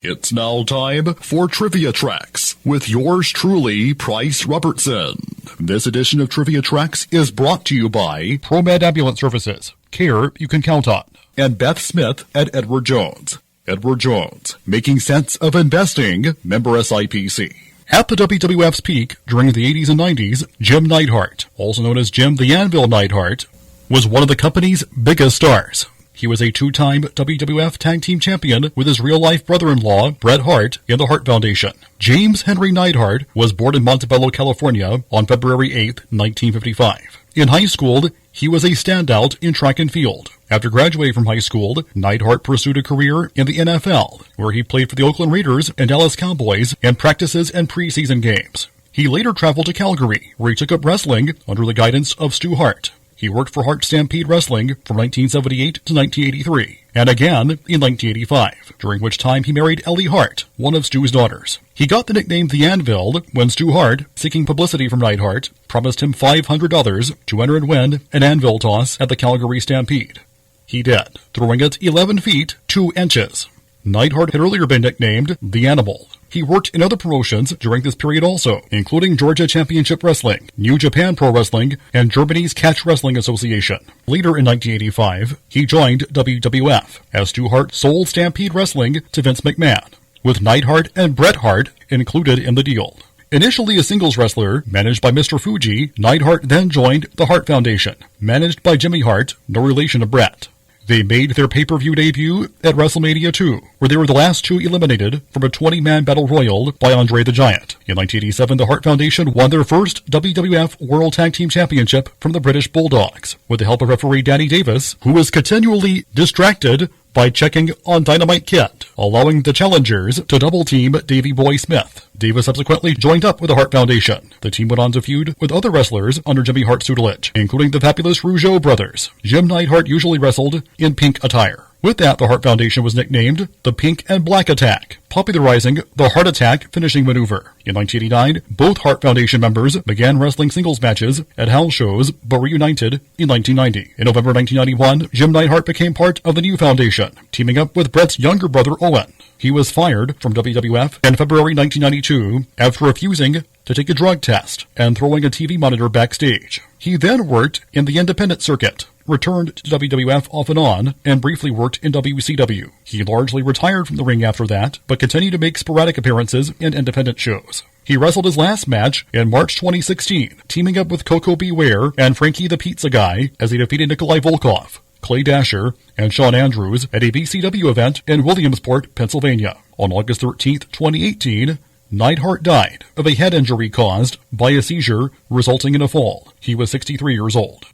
It's now time for Trivia Tracks with yours truly, Price Robertson. This edition of Trivia Tracks is brought to you by ProMed Ambulance Services. Care you can count on. And Beth Smith at Edward Jones. Edward Jones, making sense of investing, member SIPC. At the WWF's peak during the 80s and 90s, Jim Neidhart, also known as Jim the Anvil Neidhart, was one of the company's biggest stars. He was a two-time WWF Tag Team Champion with his real-life brother-in-law, Bret Hart, in the Hart Foundation. James Henry Neidhart was born in Montebello, California on February 8, 1955. In high school, he was a standout in track and field. After graduating from high school, Neidhart pursued a career in the NFL, where he played for the Oakland Raiders and Dallas Cowboys in practices and preseason games. He later traveled to Calgary, where he took up wrestling under the guidance of Stu Hart. He worked for Hart Stampede Wrestling from 1978 to 1983, and again in 1985, during which time he married Ellie Hart, one of Stu's daughters. He got the nickname The Anvil when Stu Hart, seeking publicity from Neidhart, promised him $500 to enter and win an anvil toss at the Calgary Stampede. He did, throwing it 11 feet 2 inches. Neidhart had earlier been nicknamed The Animal. He worked in other promotions during this period also, including Georgia Championship Wrestling, New Japan Pro Wrestling, and Germany's Catch Wrestling Association. Later in 1985, he joined WWF as Stu Hart sold Stampede Wrestling to Vince McMahon, with Neidhart and Bret Hart included in the deal. Initially a singles wrestler, managed by Mr. Fuji, Neidhart then joined the Hart Foundation, managed by Jimmy Hart, no relation to Bret. They made their pay-per-view debut at WrestleMania 2, where they were the last two eliminated from a 20-man battle royal by Andre the Giant. In 1987, the Hart Foundation won their first WWF World Tag Team Championship from the British Bulldogs, with the help of referee Danny Davis, who was continually distracted by checking on Dynamite Kid, allowing the challengers to double-team Davey Boy Smith. Davis subsequently joined up with the Hart Foundation. The team went on to feud with other wrestlers under Jimmy Hart's tutelage, including the fabulous Rougeau brothers. Jim Neidhart usually wrestled in pink attire. With that, the Hart Foundation was nicknamed the Pink and Black Attack, popularizing the Heart Attack finishing maneuver. In 1989, both Hart Foundation members began wrestling singles matches at house shows, but reunited in 1990. In November 1991, Jim Neidhart became part of the new foundation, teaming up with Bret's younger brother Owen. He was fired from WWF in February 1992 after refusing to take a drug test and throwing a TV monitor backstage. He then worked in the independent circuit, returned to WWF off and on, and briefly worked in WCW. He largely retired from the ring after that, but continued to make sporadic appearances in independent shows. He wrestled his last match in March 2016, teaming up with Coco Beware and Frankie the Pizza Guy as he defeated Nikolai Volkov, Clay Dasher, and Shawn Andrews at a BCW event in Williamsport, Pennsylvania. On August 13, 2018, Neidhart died of a head injury caused by a seizure resulting in a fall. He was 63 years old.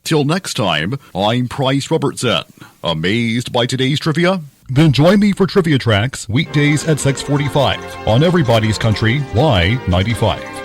Till next time, I'm Price Robertson. Amazed by today's trivia? Then join me for Trivia Tracks weekdays at 6:45 on Everybody's Country Y95.